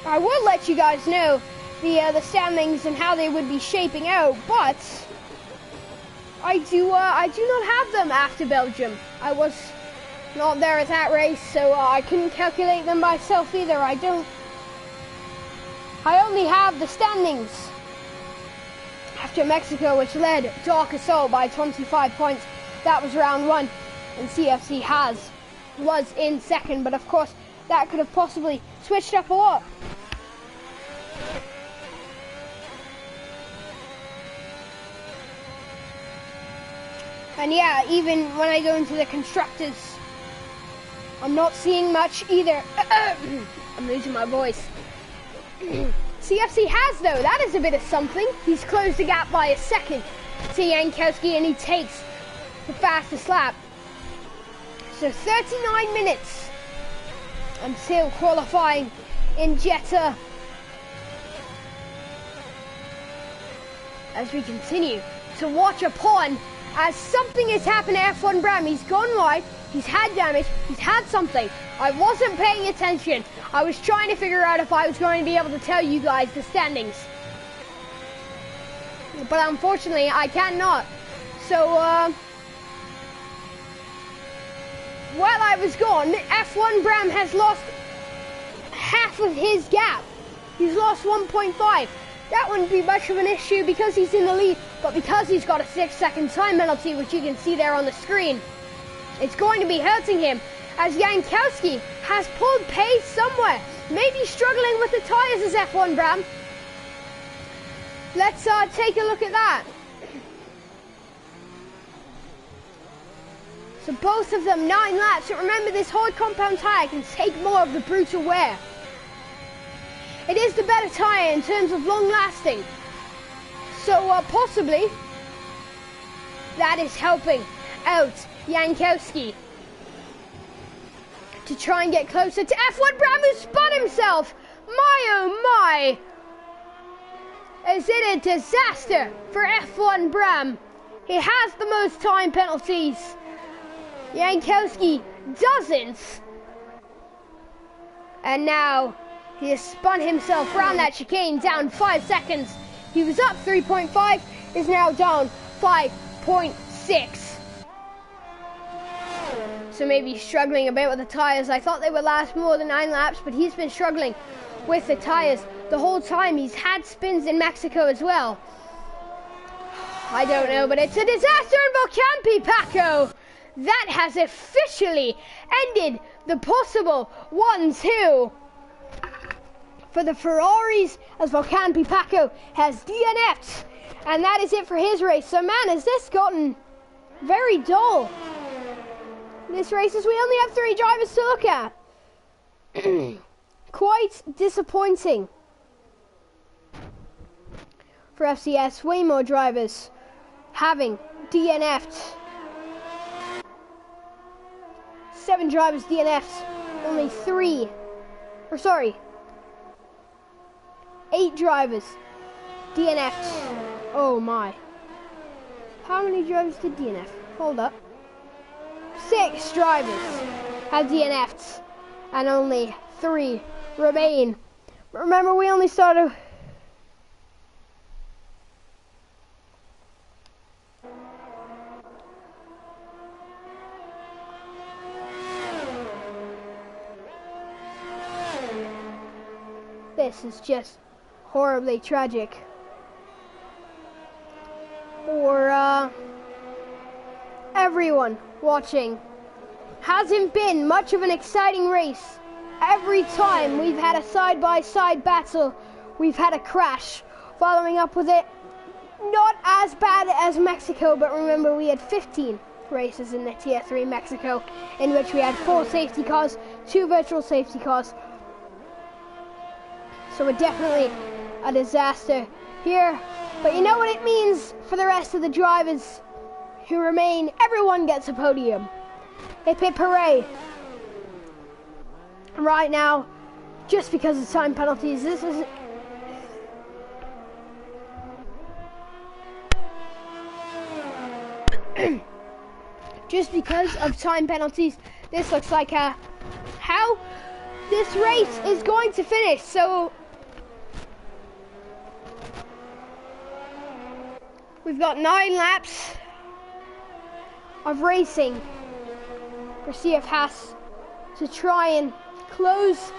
I will let you guys know the standings and how they would be shaping out, but I do not have them after Belgium. I was not there at that race, so I couldn't calculate them myself either. I only have the standings after Mexico, which led Dark Assault by 25 points. That was round 1, and CFC Haas was in second, but of course that could have possibly switched up a lot. And yeah, even when I go into the constructors, I'm not seeing much either. I'm losing my voice. CFC Haas, though, that is a bit of something. He's closed the gap by a second to Jankowski, and he takes the fastest lap. So 39 minutes until qualifying in Jeddah. As we continue to watch upon as something has happened to F1 Bram. He's gone wide, he's had damage, he's had something. I wasn't paying attention. I was trying to figure out if I was going to be able to tell you guys the standings. But unfortunately, I cannot. So, while I was gone, F1 Bram has lost half of his gap. He's lost 1.5. That wouldn't be much of an issue because he's in the lead, but because he's got a 6-second time penalty, which you can see there on the screen, it's going to be hurting him, as Jankowski has pulled pace somewhere. Maybe struggling with the tyres as F1 Bram. Let's take a look at that. So both of them 9 laps, but remember this hard compound tyre can take more of the brutal wear. It is the better tyre in terms of long lasting. So possibly that is helping out Jankowski to try and get closer to F1 Bram, who spun himself. My oh my. Is it a disaster for F1 Bram? He has the most time penalties. Jankowski doesn't. And now he has spun himself around that chicane, down 5 seconds. He was up 3.5, is now down 5.6. So maybe he's struggling a bit with the tyres. I thought they would last more than 9 laps, but he's been struggling with the tyres the whole time. He's had spins in Mexico as well. I don't know, but it's a disaster in Volcán Pipaco. That has officially ended the possible 1-2 for the Ferraris, as Volcán Pipaco has DNF'd. And that is it for his race. So man, has this gotten very dull. This race is we only have 3 drivers to look at. Quite disappointing for FCS. Way more drivers having DNF'd. 7 drivers DNF'd, only 8 drivers DNF'd. Oh my. How many drivers did DNF? Hold up. 6 drivers have DNF'd and only 3 remain. Remember, we only started... This is just horribly tragic for everyone watching. Hasn't been much of an exciting race. Every time we've had a side-by-side battle, we've had a crash. Following up with it, not as bad as Mexico, but remember we had 15 races in the Tier 3 Mexico, in which we had 4 safety cars, 2 virtual safety cars. So we're definitely a disaster here. But you know what it means for the rest of the drivers who remain? Everyone gets a podium. Hip hip hooray. Right now, just because of time penalties, this is... just because of time penalties, this looks like how this race is going to finish. So we've got 9 laps of racing for CF Haas to try and close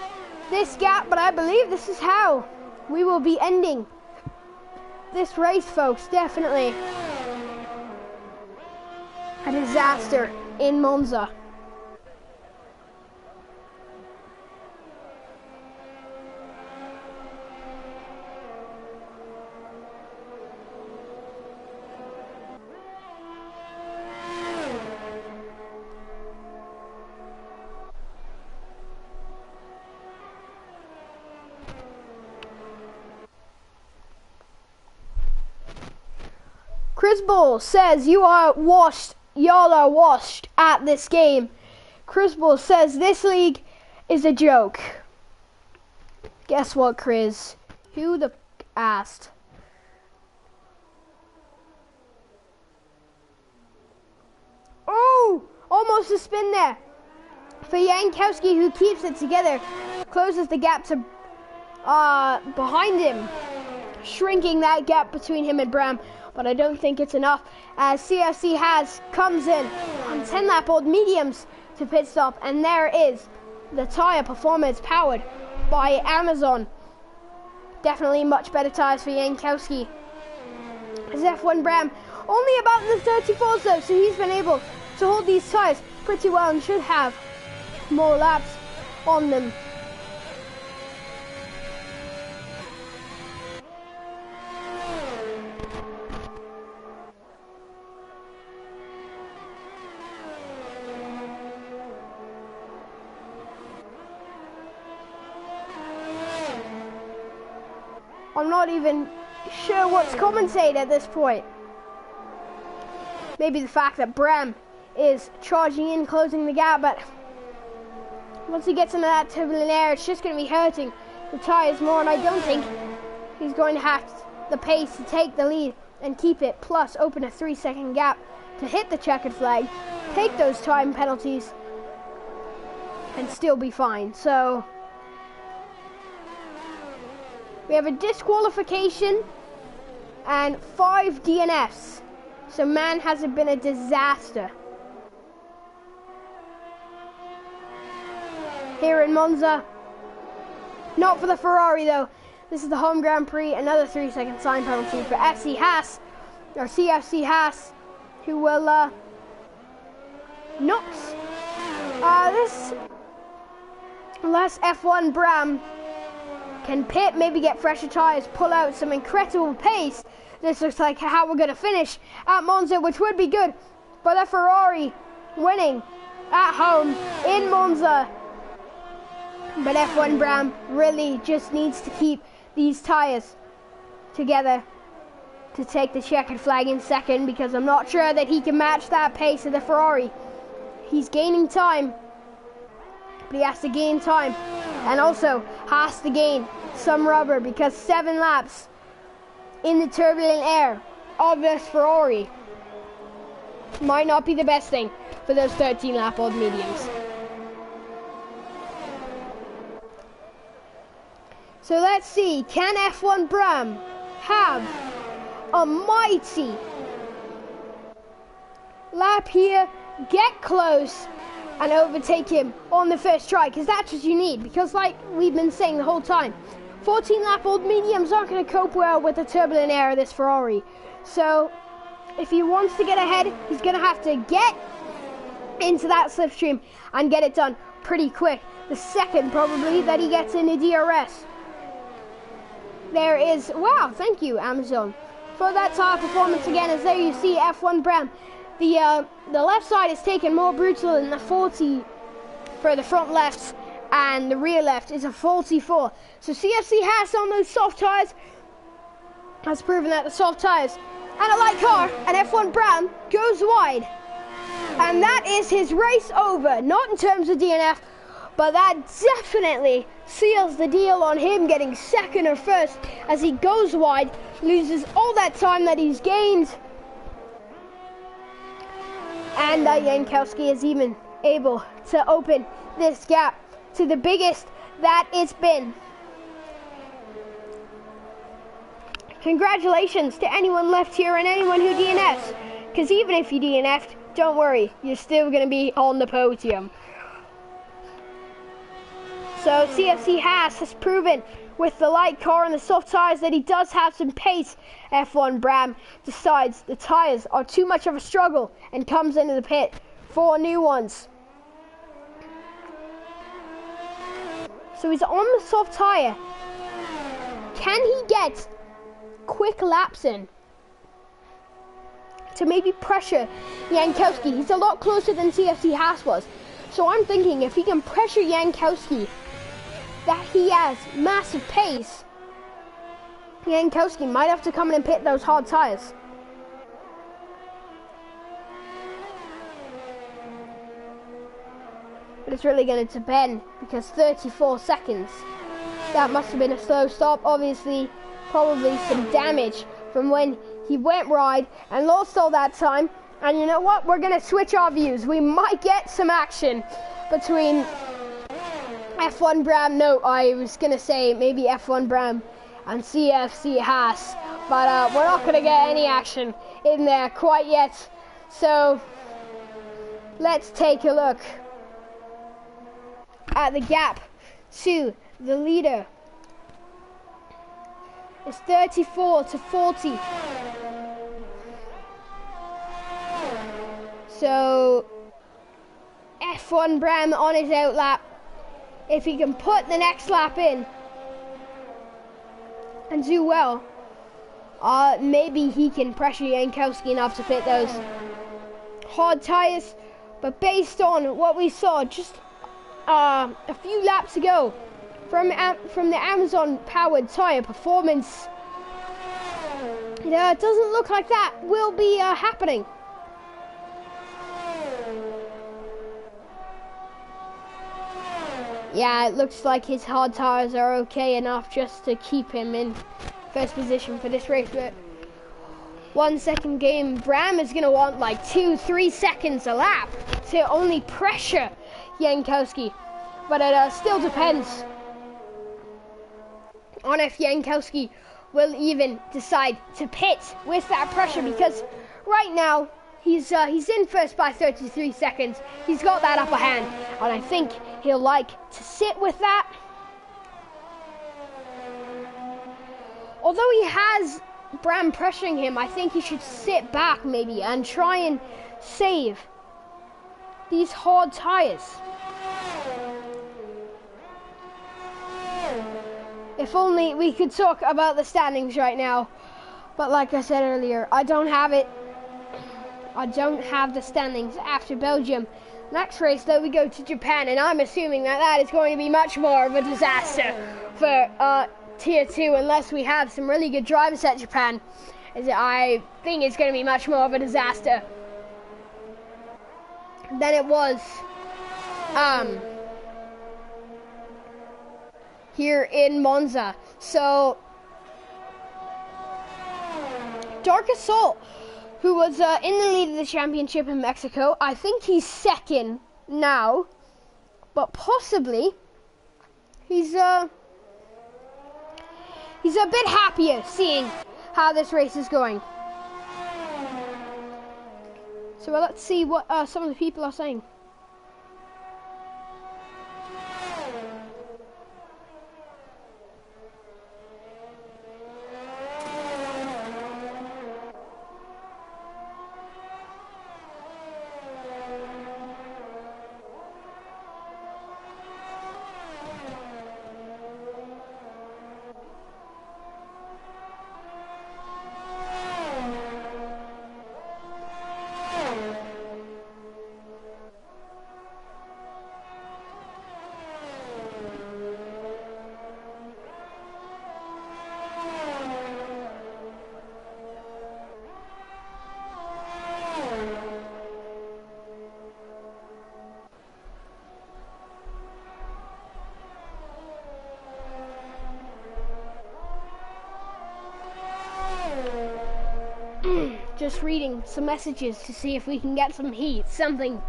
this gap, but I believe this is how we will be ending this race, folks. Definitely a disaster in Monza. Chris Bull says y'all are washed at this game. Chris Bull says this league is a joke. Guess what, Chris? Who the asked? Oh, almost a spin there for Jankowski, who keeps it together, closes the gap to behind him, shrinking that gap between him and Bram. But I don't think it's enough, as CFC Haas comes in on 10-lap old mediums to pit stop, and there is the tyre performance powered by Amazon. Definitely much better tyres for Jankowski. As F1 Bram only about the 34s though, so he's been able to hold these tyres pretty well and should have more laps on them. I'm not even sure what's commentated at this point. Maybe the fact that Bram is charging in, closing the gap, but once he gets into that turbulent air, it's just going to be hurting the tyres more, and I don't think he's going to have the pace to take the lead and keep it, plus open a 3-second gap to hit the checkered flag, take those time penalties, and still be fine. So we have a disqualification and 5 DNFs. So man, has it been a disaster here in Monza. Not for the Ferrari though. This is the home Grand Prix. Another 3-second sign penalty for FC Haas, or CFC Haas, who will not. This unless F1 Bram can pit, maybe get fresher tyres, pull out some incredible pace. This looks like how we're going to finish at Monza, which would be good. But a Ferrari winning at home in Monza. But F1 Bram really just needs to keep these tyres together to take the checkered flag in second, because I'm not sure that he can match that pace of the Ferrari. He's gaining time, but he has to gain time and also has to gain some rubber, because 7 laps in the turbulent air of this Ferrari might not be the best thing for those 13 lap old mediums. So let's see, can F1 Bram have a mighty lap here, get close and overtake him on the first try? Because that's what you need, because like we've been saying the whole time, 14 lap old mediums aren't going to cope well with the turbulent air of this Ferrari. So if he wants to get ahead, he's going to have to get into that slipstream and get it done pretty quick. The second probably that he gets into DRS. There is, wow, thank you Amazon for that tire performance again, as there you see F1 Bram. The left side is taken more brutal than the 40 for the front left, and the rear left is a 44. So CFC Haas on those soft tyres has proven that the soft tyres and a light car, and F1 Bram goes wide. And that is his race over, not in terms of DNF, but that definitely seals the deal on him getting second or first, as he goes wide, loses all that time that he's gained. And Jankowski is even able to open this gap to the biggest that it's been. Congratulations to anyone left here and anyone who DNFs, because even if you DNF'd, don't worry, you're still going to be on the podium. So CFC Haas has proven with the light car and the soft tyres that he does have some pace. F1 Bram decides the tyres are too much of a struggle and comes into the pit for new ones. So he's on the soft tyre. Can he get quick laps in to maybe pressure Jankowski? He's a lot closer than CFC Haas was. So I'm thinking if he can pressure Jankowski, that he has massive pace, Jankowski might have to come in and pit those hard tyres. But it's really going to depend, because 34 seconds, that must have been a slow stop. Obviously, probably some damage from when he went wide and lost all that time. And you know what? We're going to switch our views. We might get some action between F1 Bram, no, I was going to say maybe F1 Bram and CFC Haas, but we're not going to get any action in there quite yet. So let's take a look at the gap to the leader. It's 34 to 40. So F1 Bram on his out lap. If he can put the next lap in and do well, maybe he can pressure Jankowski enough to fit those hard tyres. But based on what we saw just a few laps ago from the Amazon-powered tyre performance, it doesn't look like that will be happening. Yeah, it looks like his hard tyres are okay enough just to keep him in first position for this race. But 1 second game, Bram is going to want like 2-3 seconds a lap to only pressure Jankowski. But it still depends on if Jankowski will even decide to pit with that pressure, because right now he's in first by 33 seconds. He's got that upper hand, and I think he'll like to sit with that although he has Bram pressuring him, I think he should sit back maybe and try and save these hard tyres. If only we could talk about the standings right now. But like I said earlier, I don't have it. I don't have the standings after Belgium. Next race, though, we go to Japan, and I'm assuming that that is going to be much more of a disaster for Tier 2, unless we have some really good drivers at Japan. I think it's going to be much more of a disaster than it was here in Monza. So, Dark Assault, who was in the lead of the championship in Mexico, I think he's second now, but possibly he's a bit happier seeing how this race is going. So let's see what some of the people are saying. Just reading some messages to see if we can get some heat, something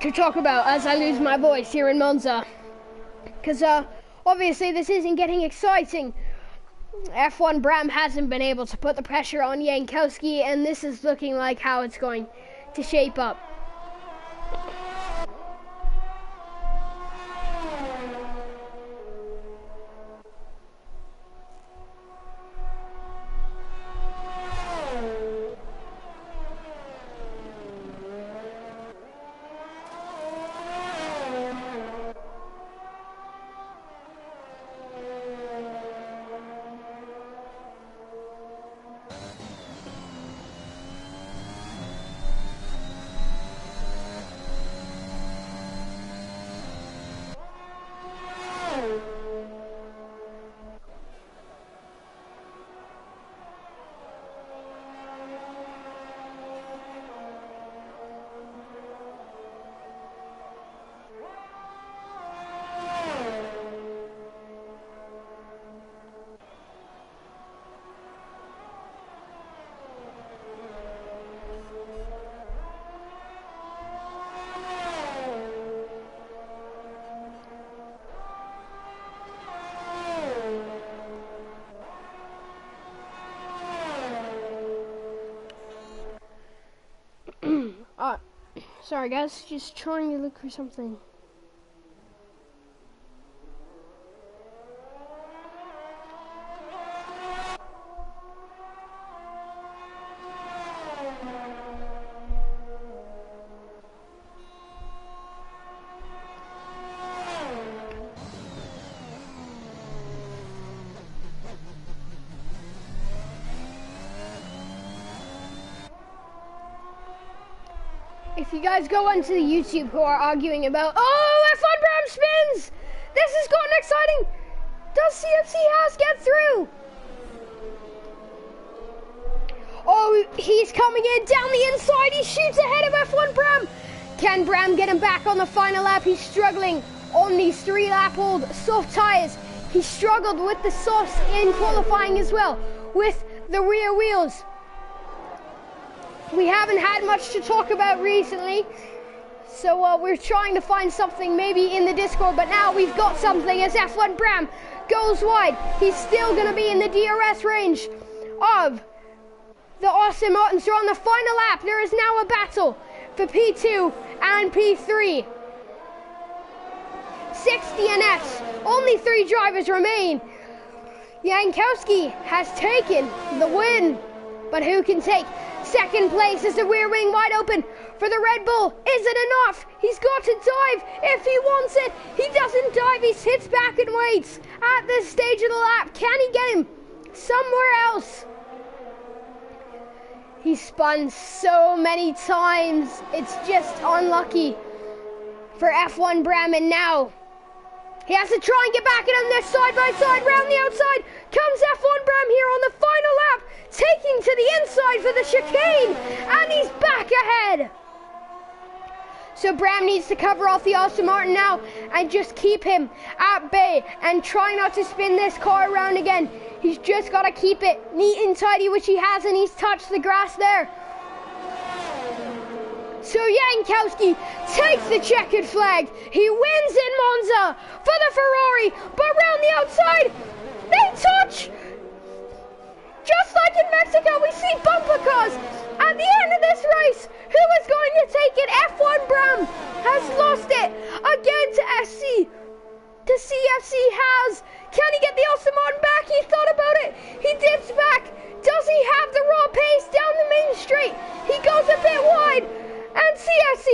to talk about as I lose my voice here in Monza. Because obviously this isn't getting exciting. F1 Bram hasn't been able to put the pressure on Jankowski, and this is looking like how it's going to shape up. Sorry guys, just trying to look for something. If you guys go onto the YouTube who are arguing about, oh, F1 Bram spins! This has gotten exciting! Does CFC House get through? Oh, he's coming in down the inside. He shoots ahead of F1 Bram. Can Bram get him back on the final lap? He's struggling on these 3-lap-old soft tires. He struggled with the softs in qualifying as well, with the rear wheels. We haven't had much to talk about recently, so we're trying to find something maybe in the Discord, but now we've got something as F1 Bram goes wide. He's still going to be in the DRS range of the Austin Martins. So on the final lap, there is now a battle for P2 and P3. 60 DNFs, only 3 drivers remain. Jankowski has taken the win, but who can take second place as the rear wing wide open for the Red Bull? Is it enough? He's got to dive if he wants it. He doesn't dive, he sits back and waits at this stage of the lap. Can he get him somewhere else? He spun so many times, it's just unlucky for F1 Bremen now. He has to try and get back at him there side by side, round the outside. Comes F1 Bram here on the final lap, taking to the inside for the chicane, and he's back ahead. So Bram needs to cover off the Aston Martin now and just keep him at bay and try not to spin this car around again. He's just got to keep it neat and tidy, which he has, and he's touched the grass there. So Jankowski takes the checkered flag. He wins in Monza for the Ferrari, but around the outside, they touch. Just like in Mexico, we see bumper cars. At the end of this race, who is going to take it? F1 Bram has lost it again to SC. The CFC has. Can he get the Aston Martin back? He thought about it. He dips back. Does he have the raw pace down the main straight? He goes a bit wide. And CFC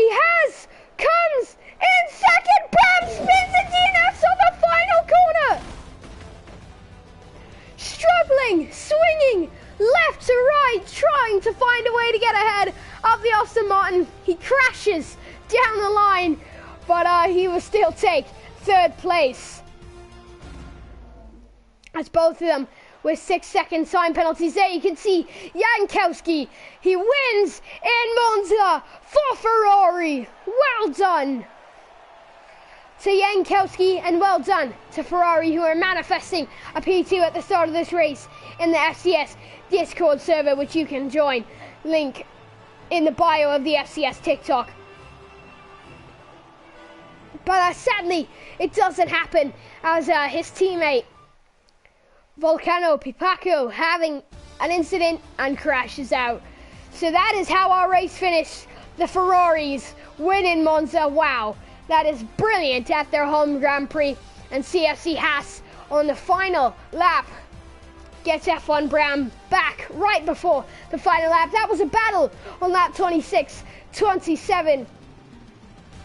comes in second. Bram spins the DNFs on the final corner. Struggling, swinging left to right, trying to find a way to get ahead of the Aston Martin. He crashes down the line, but he will still take third place. As both of them with 6-second time penalties there, you can see Jankowski, he wins in Monza for Ferrari. Well done to Jankowski, and well done to Ferrari, who are manifesting a P2 at the start of this race in the FCS Discord server, which you can join. Link in the bio of the FCS TikTok. But sadly, it doesn't happen, as his teammate Volcano Pipaco having an incident and crashes out. So that is how our race finished. The Ferraris win in Monza. Wow, that is brilliant at their home Grand Prix. And CFC Haas on the final lap gets F1 Bram back right before the final lap. That was a battle on lap 26, 27.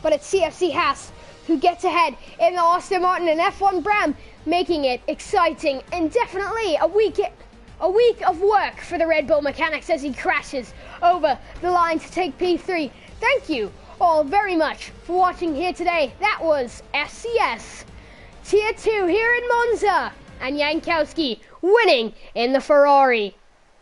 But it's CFC Haas who gets ahead in the Aston Martin, and F1 Bram making it exciting and definitely a week of work for the Red Bull mechanics as he crashes over the line to take P3. Thank you all very much for watching here today. That was FCS Tier 2 here in Monza, and Jankowski winning in the Ferrari.